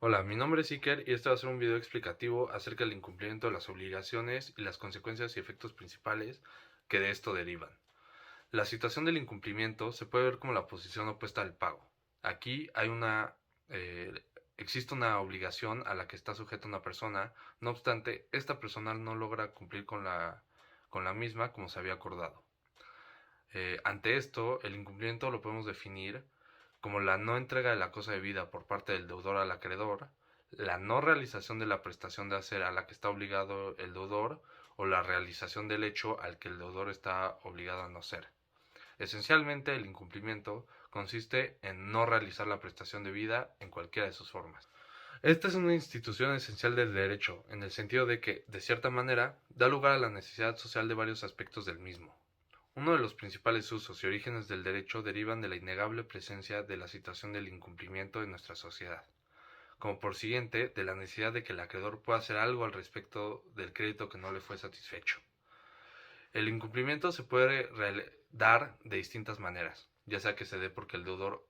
Hola, mi nombre es Iker y este va a ser un video explicativo acerca del incumplimiento de las obligaciones y las consecuencias y efectos principales que de esto derivan. La situación del incumplimiento se puede ver como la posición opuesta al pago. Aquí eh, existe una obligación a la que está sujeta una persona, no obstante, esta persona no logra cumplir con la misma como se había acordado. Ante esto, el incumplimiento lo podemos definir como la no entrega de la cosa debida por parte del deudor al acreedor, la no realización de la prestación de hacer a la que está obligado el deudor o la realización del hecho al que el deudor está obligado a no hacer. Esencialmente, el incumplimiento consiste en no realizar la prestación debida en cualquiera de sus formas. Esta es una institución esencial del derecho, en el sentido de que, de cierta manera, da lugar a la necesidad social de varios aspectos del mismo. Uno de los principales usos y orígenes del derecho derivan de la innegable presencia de la situación del incumplimiento en nuestra sociedad, como por siguiente de la necesidad de que el acreedor pueda hacer algo al respecto del crédito que no le fue satisfecho. El incumplimiento se puede dar de distintas maneras, ya sea que se dé porque el deudor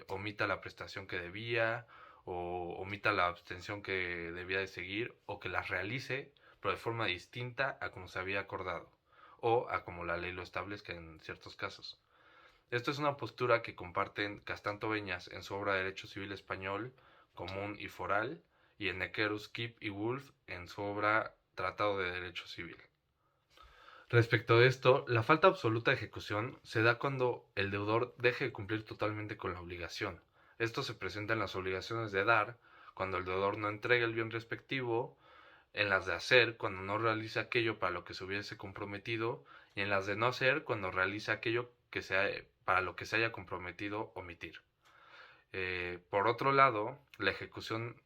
omita la prestación que debía, o omita la abstención que debía de seguir, o que las realice, pero de forma distinta a como se había acordado, o a como la ley lo establezca en ciertos casos. Esto es una postura que comparten Castanto Beñas en su obra Derecho Civil Español, Común y Foral, y Ennekerus, Kipp y Wolf en su obra Tratado de Derecho Civil. Respecto de esto, la falta absoluta de ejecución se da cuando el deudor deje de cumplir totalmente con la obligación. Esto se presenta en las obligaciones de dar, cuando el deudor no entrega el bien respectivo, en las de hacer, cuando no realiza aquello para lo que se hubiese comprometido, y en las de no hacer, cuando realiza aquello para lo que se haya comprometido omitir. Por otro lado, la ejecución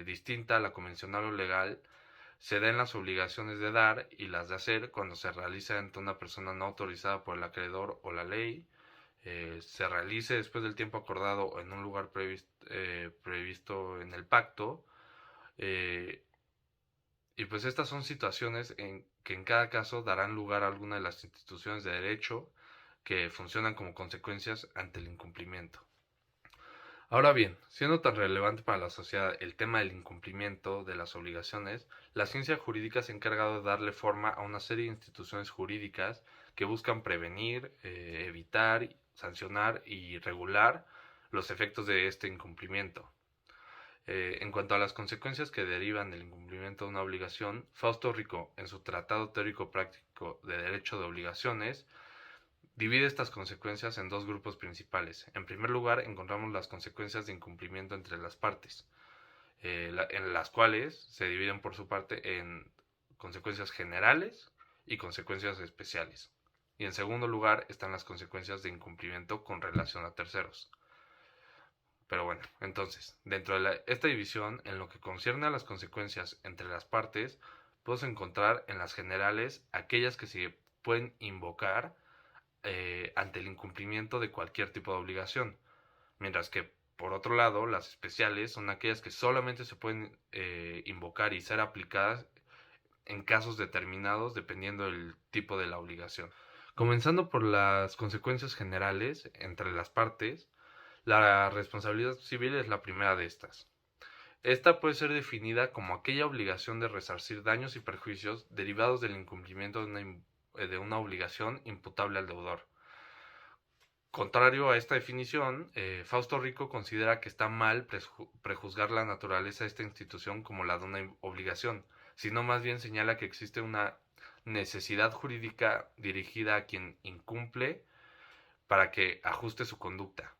distinta a la convencional o legal se da en las obligaciones de dar y las de hacer cuando se realiza ante una persona no autorizada por el acreedor o la ley, se realice después del tiempo acordado o en un lugar previsto en el pacto. eh, y pues estas son situaciones que en cada caso darán lugar a alguna de las instituciones de derecho que funcionan como consecuencias ante el incumplimiento. Ahora bien, siendo tan relevante para la sociedad el tema del incumplimiento de las obligaciones, la ciencia jurídica se ha encargado de darle forma a una serie de instituciones jurídicas que buscan prevenir, evitar, sancionar y regular los efectos de este incumplimiento. En cuanto a las consecuencias que derivan del incumplimiento de una obligación, Fausto Rico, en su Tratado Teórico Práctico de Derecho de Obligaciones, divide estas consecuencias en dos grupos principales. En primer lugar, encontramos las consecuencias de incumplimiento entre las partes, en las cuales se dividen por su parte en consecuencias generales y consecuencias especiales. Y en segundo lugar están las consecuencias de incumplimiento con relación a terceros. Pero bueno, entonces, dentro de esta división, en lo que concierne a las consecuencias entre las partes, podemos encontrar en las generales aquellas que se pueden invocar ante el incumplimiento de cualquier tipo de obligación, mientras que por otro lado las especiales son aquellas que solamente se pueden invocar y ser aplicadas en casos determinados dependiendo del tipo de la obligación. Comenzando por las consecuencias generales entre las partes, la responsabilidad civil es la primera de estas. Esta puede ser definida como aquella obligación de resarcir daños y perjuicios derivados del incumplimiento de una obligación imputable al deudor. Contrario a esta definición, Fausto Rico considera que está mal prejuzgar la naturaleza de esta institución como la de una obligación, sino más bien señala que existe una necesidad jurídica dirigida a quien incumple para que ajuste su conducta,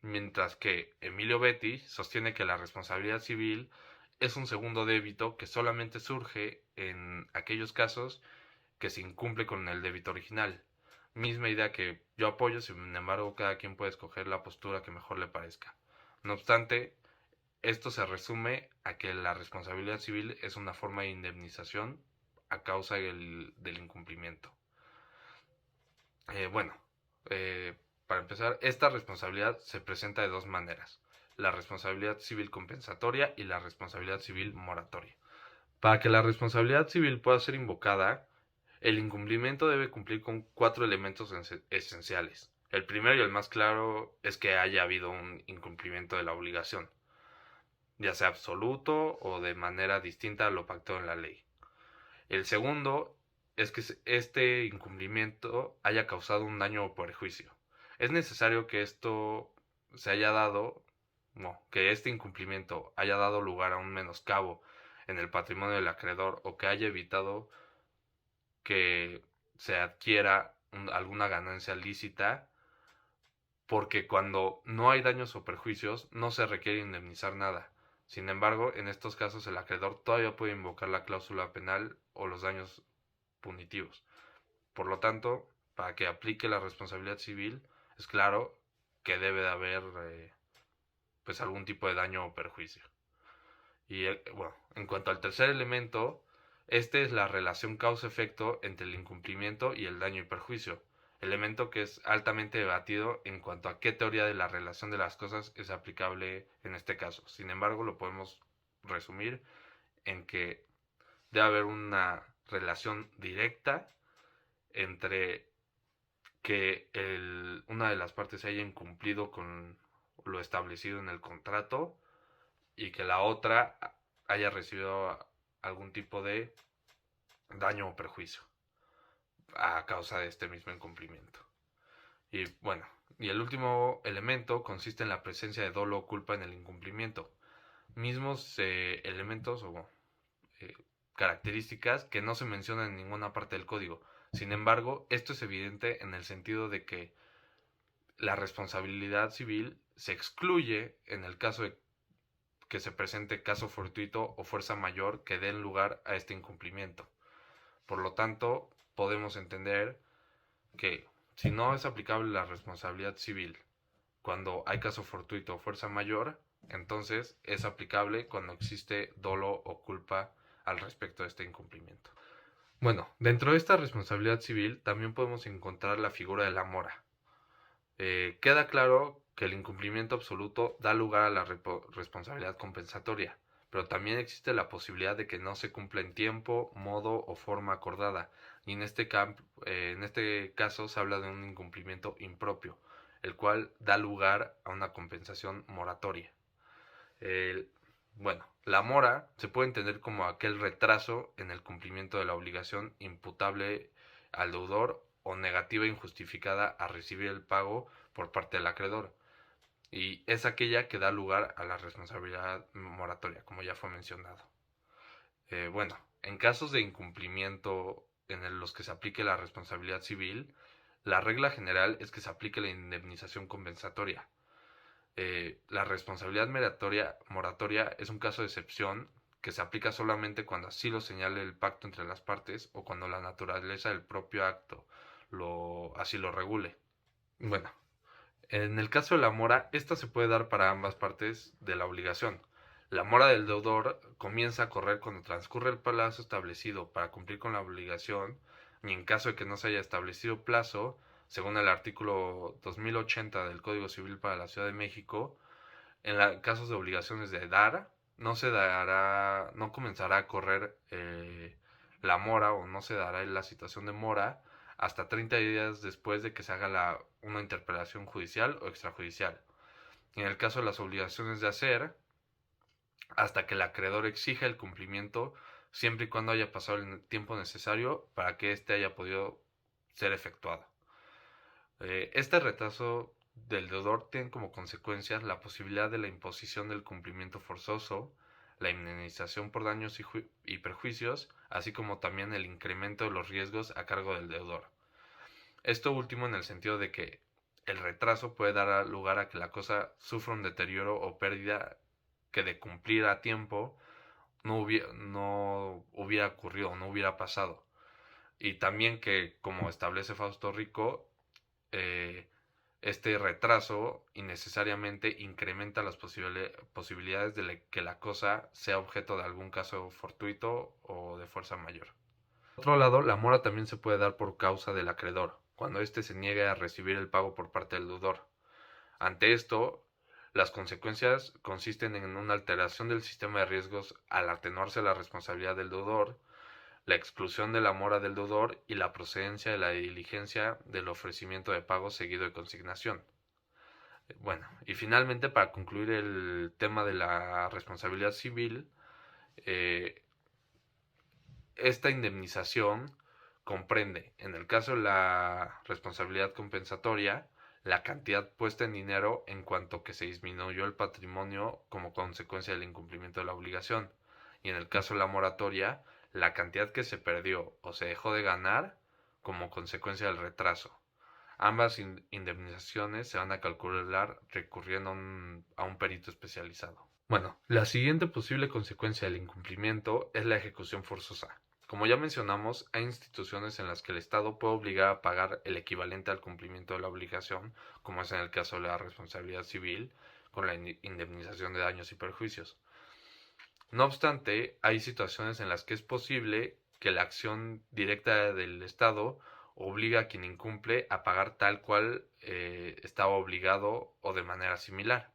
mientras que Emilio Betti sostiene que la responsabilidad civil es un segundo débito que solamente surge en aquellos casos que se incumple con el débito original. Misma idea que yo apoyo, sin embargo cada quien puede escoger la postura que mejor le parezca. No obstante, esto se resume a que la responsabilidad civil es una forma de indemnización a causa del incumplimiento. Bueno, para empezar, esta responsabilidad se presenta de dos maneras: la responsabilidad civil compensatoria y la responsabilidad civil moratoria. Para que la responsabilidad civil pueda ser invocada, el incumplimiento debe cumplir con cuatro elementos esenciales. El primero y el más claro es que haya habido un incumplimiento de la obligación. ya sea absoluto o de manera distinta a lo pactado en la ley. El segundo es que este incumplimiento haya causado un daño o perjuicio. Es necesario que esto se haya dado, no, que este incumplimiento haya dado lugar a un menoscabo en el patrimonio del acreedor o que haya evitado que se adquiera alguna ganancia lícita, porque cuando no hay daños o perjuicios no se requiere indemnizar nada. Sin embargo, en estos casos el acreedor todavía puede invocar la cláusula penal o los daños punitivos. Por lo tanto, para que aplique la responsabilidad civil, es claro que debe de haber pues algún tipo de daño o perjuicio. Y bueno, en cuanto al tercer elemento, este es la relación causa-efecto entre el incumplimiento y el daño y perjuicio, elemento que es altamente debatido en cuanto a qué teoría de la relación de las cosas es aplicable en este caso. Sin embargo, lo podemos resumir en que debe haber una relación directa entre que una de las partes haya incumplido con lo establecido en el contrato y que la otra haya recibido algún tipo de daño o perjuicio a causa de este mismo incumplimiento. Y bueno, y el último elemento consiste en la presencia de dolo o culpa en el incumplimiento. Mismos elementos o eh, características que no se mencionan en ninguna parte del código. Sin embargo, esto es evidente en el sentido de que la responsabilidad civil se excluye en el caso de que se presente caso fortuito o fuerza mayor que den lugar a este incumplimiento. Por lo tanto, podemos entender que si no es aplicable la responsabilidad civil cuando hay caso fortuito o fuerza mayor, entonces es aplicable cuando existe dolo o culpa al respecto de este incumplimiento. Bueno, dentro de esta responsabilidad civil también podemos encontrar la figura de la mora. Queda claro que el incumplimiento absoluto da lugar a la responsabilidad compensatoria, pero también existe la posibilidad de que no se cumpla en tiempo, modo o forma acordada, y en este caso se habla de un incumplimiento impropio, el cual da lugar a una compensación moratoria. El- bueno, la mora se puede entender como aquel retraso en el cumplimiento de la obligación imputable al deudor o negativa injustificada a recibir el pago por parte del acreedor. Y es aquella que da lugar a la responsabilidad moratoria, como ya fue mencionado. Bueno, en casos de incumplimiento en los que se aplique la responsabilidad civil, la regla general es que se aplique la indemnización compensatoria. La responsabilidad moratoria es un caso de excepción que se aplica solamente cuando así lo señale el pacto entre las partes o cuando la naturaleza del propio acto así lo regule. Bueno, en el caso de la mora, esta se puede dar para ambas partes de la obligación. La mora del deudor comienza a correr cuando transcurre el plazo establecido para cumplir con la obligación y en caso de que no se haya establecido plazo, según el artículo 2080 del Código Civil para la Ciudad de México, en casos de obligaciones de dar, no comenzará a correr la mora o no se dará la situación de mora hasta 30 días después de que se haga una interpelación judicial o extrajudicial. En el caso de las obligaciones de hacer, hasta que el acreedor exija el cumplimiento, siempre y cuando haya pasado el tiempo necesario para que éste haya podido ser efectuado. Este retraso del deudor tiene como consecuencias la posibilidad de la imposición del cumplimiento forzoso, la indemnización por daños y perjuicios, así como también el incremento de los riesgos a cargo del deudor. Esto último en el sentido de que el retraso puede dar lugar a que la cosa sufra un deterioro o pérdida que de cumplir a tiempo no hubiera ocurrido o no hubiera pasado. Y también que, como establece Fausto Rico, eh, este retraso innecesariamente incrementa las posibilidades de que la cosa sea objeto de algún caso fortuito o de fuerza mayor. Por otro lado, la mora también se puede dar por causa del acreedor, cuando éste se niegue a recibir el pago por parte del deudor. Ante esto, las consecuencias consisten en una alteración del sistema de riesgos al atenuarse la responsabilidad del deudor, la exclusión de la mora del deudor y la procedencia de la diligencia del ofrecimiento de pago seguido de consignación. Bueno, y finalmente, para concluir el tema de la responsabilidad civil, eh, esta indemnización comprende, en el caso de la responsabilidad compensatoria, la cantidad puesta en dinero en cuanto que se disminuyó el patrimonio como consecuencia del incumplimiento de la obligación, y en el caso de la moratoria, la cantidad que se perdió o se dejó de ganar como consecuencia del retraso. Ambas indemnizaciones se van a calcular recurriendo a un perito especializado. Bueno, la siguiente posible consecuencia del incumplimiento es la ejecución forzosa. Como ya mencionamos, hay instituciones en las que el Estado puede obligar a pagar el equivalente al cumplimiento de la obligación, como es en el caso de la responsabilidad civil, con la indemnización de daños y perjuicios. No obstante, hay situaciones en las que es posible que la acción directa del Estado obliga a quien incumple a pagar tal cual estaba obligado o de manera similar.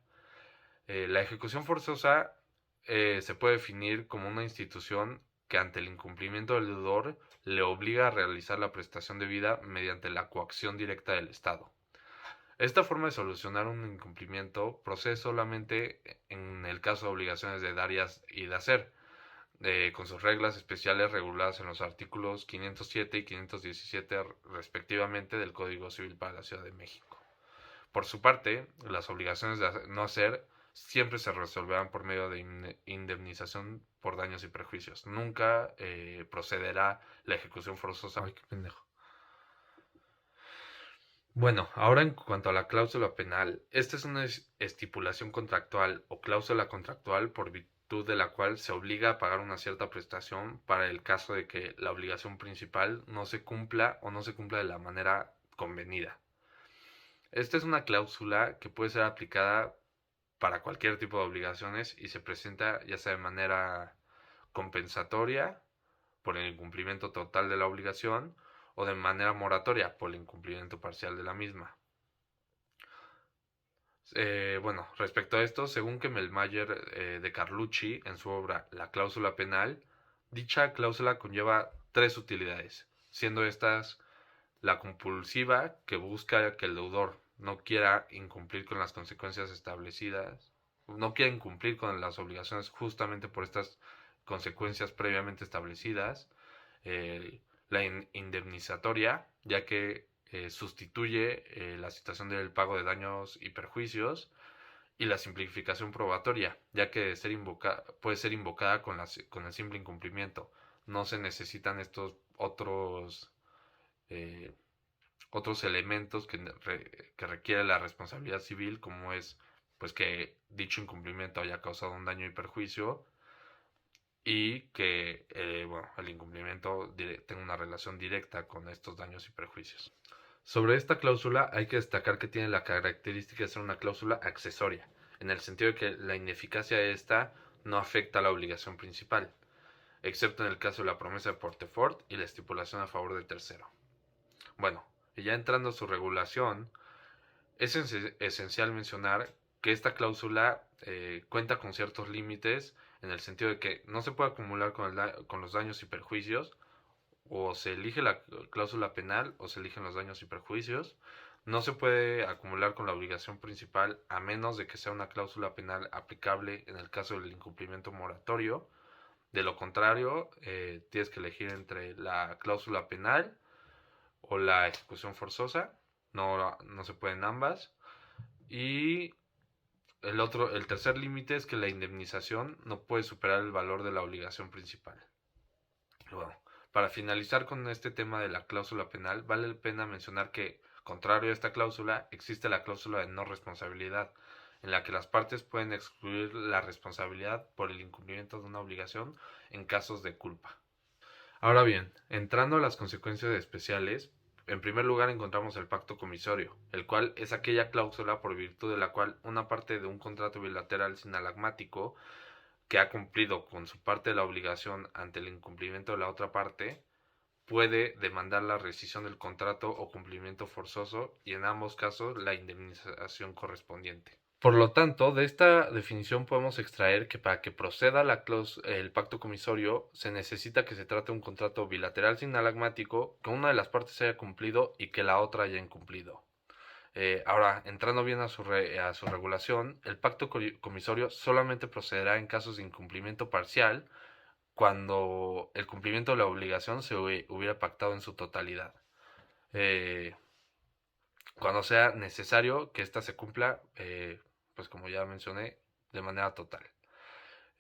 La ejecución forzosa se puede definir como una institución que ante el incumplimiento del deudor le obliga a realizar la prestación debida mediante la coacción directa del Estado. Esta forma de solucionar un incumplimiento procede solamente en el caso de obligaciones de dar y de hacer, con sus reglas especiales reguladas en los artículos 507 y 517 respectivamente del Código Civil para la Ciudad de México. Por su parte, las obligaciones de no hacer siempre se resolverán por medio de indemnización por daños y perjuicios. Nunca procederá la ejecución forzosa. Ay, qué pendejo. Bueno, ahora en cuanto a la cláusula penal, esta es una estipulación contractual o cláusula contractual por virtud de la cual se obliga a pagar una cierta prestación para el caso de que la obligación principal no se cumpla o no se cumpla de la manera convenida. Esta es una cláusula que puede ser aplicada para cualquier tipo de obligaciones y se presenta ya sea de manera compensatoria por el incumplimiento total de la obligación o de manera moratoria por el incumplimiento parcial de la misma. Bueno, respecto a esto, según Kemmelmayer de Carlucci en su obra La cláusula penal, dicha cláusula conlleva tres utilidades, siendo estas la compulsiva, que busca que el deudor no quiera incumplir con las consecuencias establecidas, no quiera incumplir con las obligaciones justamente por estas consecuencias previamente establecidas, la indemnizatoria, ya que sustituye la situación del pago de daños y perjuicios, y la simplificación probatoria, ya que puede ser invocada con el simple incumplimiento. No se necesitan estos eh, otros elementos que requiere la responsabilidad civil, como es pues que dicho incumplimiento haya causado un daño y perjuicio y que bueno, el incumplimiento tenga una relación directa con estos daños y perjuicios. Sobre esta cláusula hay que destacar que tiene la característica de ser una cláusula accesoria, en el sentido de que la ineficacia de esta no afecta a la obligación principal, excepto en el caso de la promesa de portefort y la estipulación a favor del tercero. Bueno, y ya entrando a su regulación, es esencial mencionar que esta cláusula cuenta con ciertos límites en el sentido de que no se puede acumular con los daños y perjuicios, o se elige la cláusula penal o se eligen los daños y perjuicios. No se puede acumular con la obligación principal a menos de que sea una cláusula penal aplicable en el caso del incumplimiento moratorio. De lo contrario, tienes que elegir entre la cláusula penal o la ejecución forzosa. No se pueden ambas. Y el tercer límite es que la indemnización no puede superar el valor de la obligación principal. Bueno, para finalizar con este tema de la cláusula penal, vale la pena mencionar que, contrario a esta cláusula, existe la cláusula de no responsabilidad, en la que las partes pueden excluir la responsabilidad por el incumplimiento de una obligación en casos de culpa. Ahora bien, entrando a las consecuencias especiales, en primer lugar encontramos el pacto comisorio, el cual es aquella cláusula por virtud de la cual una parte de un contrato bilateral sinalagmático que ha cumplido con su parte de la obligación ante el incumplimiento de la otra parte puede demandar la rescisión del contrato o cumplimiento forzoso y en ambos casos la indemnización correspondiente. Por lo tanto, de esta definición podemos extraer que para que proceda el pacto comisorio se necesita que se trate un contrato bilateral sinalagmático que una de las partes haya cumplido y que la otra haya incumplido. Ahora, entrando bien a a su regulación, el pacto comisorio solamente procederá en casos de incumplimiento parcial cuando el cumplimiento de la obligación se hubiera pactado en su totalidad. Eh, Cuando sea necesario que ésta se cumpla, pues como ya mencioné, de manera total.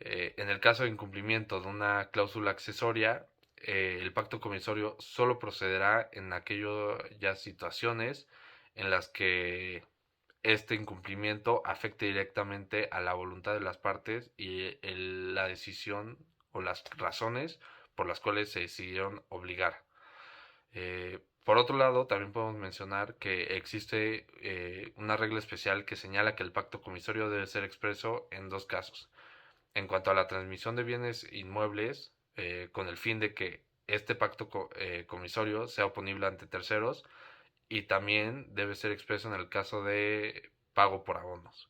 En el caso de incumplimiento de una cláusula accesoria, el pacto comisorio solo procederá en aquellas situaciones en las que este incumplimiento afecte directamente a la voluntad de las partes y la decisión o las razones por las cuales se decidieron obligar. Por otro lado, también podemos mencionar que existe una regla especial que señala que el pacto comisorio debe ser expreso en dos casos. En cuanto a la transmisión de bienes inmuebles, con el fin de que este pacto comisorio sea oponible ante terceros, y también debe ser expreso en el caso de pago por abonos.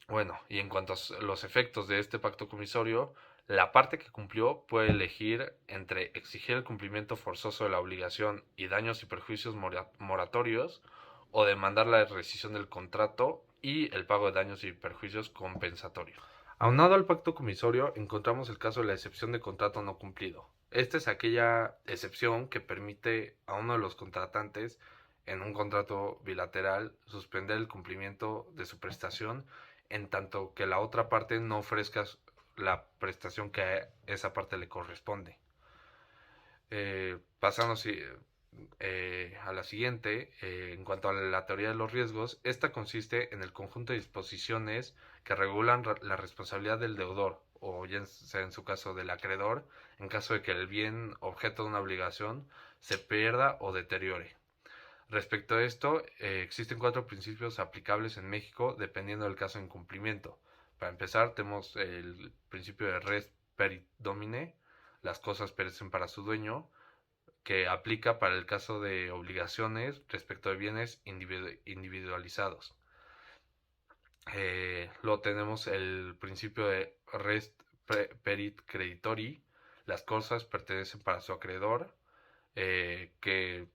Bueno, y en cuanto a los efectos de este pacto comisorio, la parte que cumplió puede elegir entre exigir el cumplimiento forzoso de la obligación y daños y perjuicios moratorios, o demandar la rescisión del contrato y el pago de daños y perjuicios compensatorios. Aunado al pacto comisorio, encontramos el caso de la excepción de contrato no cumplido. Esta es aquella excepción que permite a uno de los contratantes en un contrato bilateral suspender el cumplimiento de su prestación en tanto que la otra parte no ofrezca la prestación que a esa parte le corresponde. Pasando a la siguiente, en cuanto a la teoría de los riesgos, esta consiste en el conjunto de disposiciones que regulan la responsabilidad del deudor, o ya sea en su caso del acreedor, en caso de que el bien objeto de una obligación se pierda o deteriore. Respecto a esto, existen cuatro principios aplicables en México dependiendo del caso de incumplimiento. Para empezar, tenemos el principio de res perit domine, las cosas perecen para su dueño, que aplica para el caso de obligaciones respecto de bienes individualizados. Luego tenemos el principio de res perit creditori, las cosas pertenecen para su acreedor, que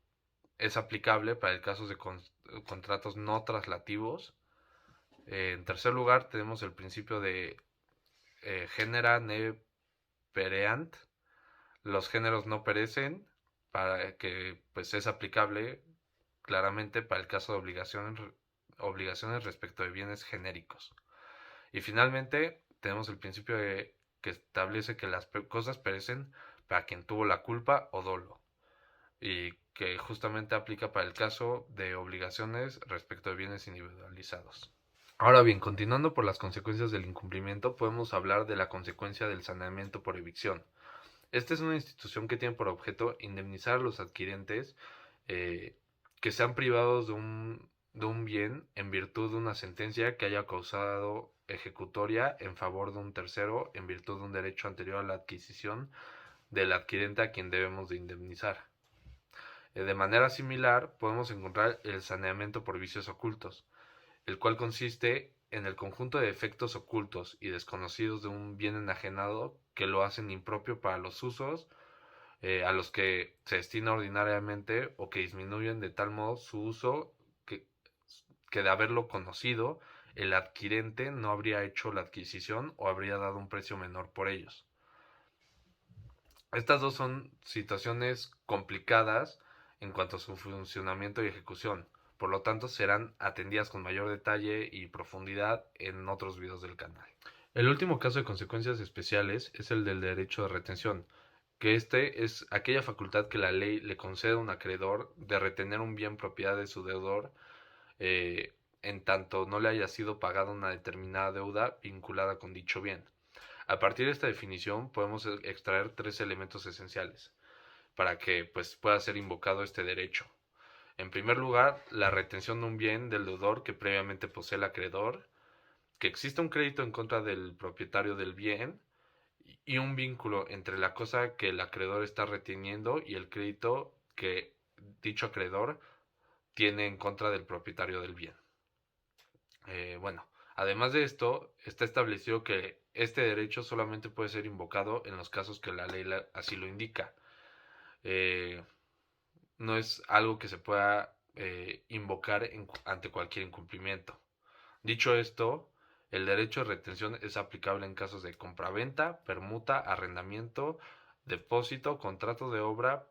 es aplicable para el caso de contratos no traslativos. En tercer lugar, tenemos el principio de genera ne pereant, los géneros no perecen, para que pues es aplicable claramente para el caso de obligaciones respecto de bienes genéricos. Y finalmente, tenemos el principio que establece que las cosas perecen para quien tuvo la culpa o dolo, y que justamente aplica para el caso de obligaciones respecto de bienes individualizados. Ahora bien, continuando por las consecuencias del incumplimiento, podemos hablar de la consecuencia del saneamiento por evicción. Esta es una institución que tiene por objeto indemnizar a los adquirentes que sean privados de un bien en virtud de una sentencia que haya causado ejecutoria en favor de un tercero en virtud de un derecho anterior a la adquisición del adquirente a quien debemos de indemnizar. De manera similar, podemos encontrar el saneamiento por vicios ocultos, el cual consiste en el conjunto de efectos ocultos y desconocidos de un bien enajenado que lo hacen impropio para los usos a los que se destina ordinariamente, o que disminuyen de tal modo su uso que, que de haberlo conocido, el adquirente no habría hecho la adquisición o habría dado un precio menor por ellos. Estas dos son situaciones complicadas en cuanto a su funcionamiento y ejecución, por lo tanto serán atendidas con mayor detalle y profundidad en otros videos del canal. El último caso de consecuencias especiales es el del derecho de retención, que este es aquella facultad que la ley le concede a un acreedor de retener un bien propiedad de su deudor, en tanto no le haya sido pagada una determinada deuda vinculada con dicho bien. A partir de esta definición podemos extraer tres elementos esenciales para que pues, pueda ser invocado este derecho. En primer lugar, la retención de un bien del deudor que previamente posee el acreedor, que exista un crédito en contra del propietario del bien y un vínculo entre la cosa que el acreedor está reteniendo y el crédito que dicho acreedor tiene en contra del propietario del bien. Bueno, además de esto, está establecido que este derecho solamente puede ser invocado en los casos que la ley así lo indica. No es algo que se pueda invocar ante cualquier incumplimiento. Dicho esto, el derecho de retención es aplicable en casos de compraventa, permuta, arrendamiento, depósito, contrato de obra,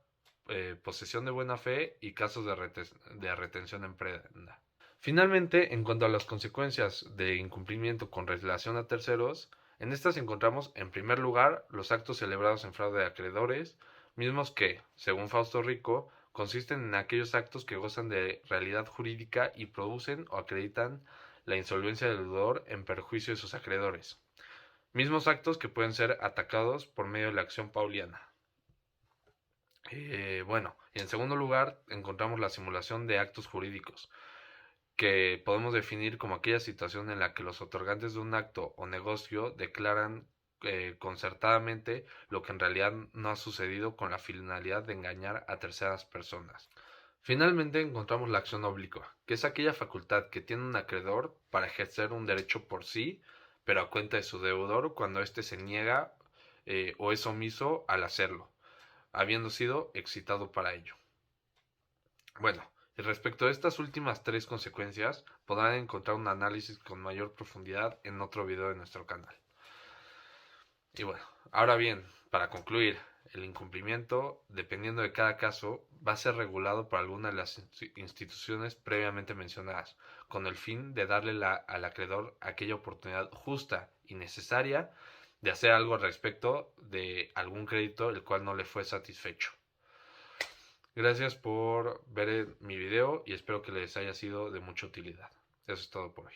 posesión de buena fe y casos de retención en prenda. Finalmente, en cuanto a las consecuencias de incumplimiento con relación a terceros, en estas encontramos, en primer lugar, los actos celebrados en fraude de acreedores, mismos que, según Fausto Rico, consisten en aquellos actos que gozan de realidad jurídica y producen o acreditan la insolvencia del deudor en perjuicio de sus acreedores. Mismos actos que pueden ser atacados por medio de la acción pauliana. Y en segundo lugar, encontramos la simulación de actos jurídicos, que podemos definir como aquella situación en la que los otorgantes de un acto o negocio declaran concertadamente lo que en realidad no ha sucedido con la finalidad de engañar a terceras personas. Finalmente encontramos la acción oblicua, que es aquella facultad que tiene un acreedor para ejercer un derecho por sí, pero a cuenta de su deudor cuando éste se niega o es omiso al hacerlo, habiendo sido excitado para ello. Bueno, y respecto a estas últimas tres consecuencias, podrán encontrar un análisis con mayor profundidad en otro video de nuestro canal. Y bueno, ahora bien, para concluir, el incumplimiento, dependiendo de cada caso, va a ser regulado por alguna de las instituciones previamente mencionadas, con el fin de darle al acreedor aquella oportunidad justa y necesaria de hacer algo al respecto de algún crédito el cual no le fue satisfecho. Gracias por ver mi video y espero que les haya sido de mucha utilidad. Eso es todo por hoy.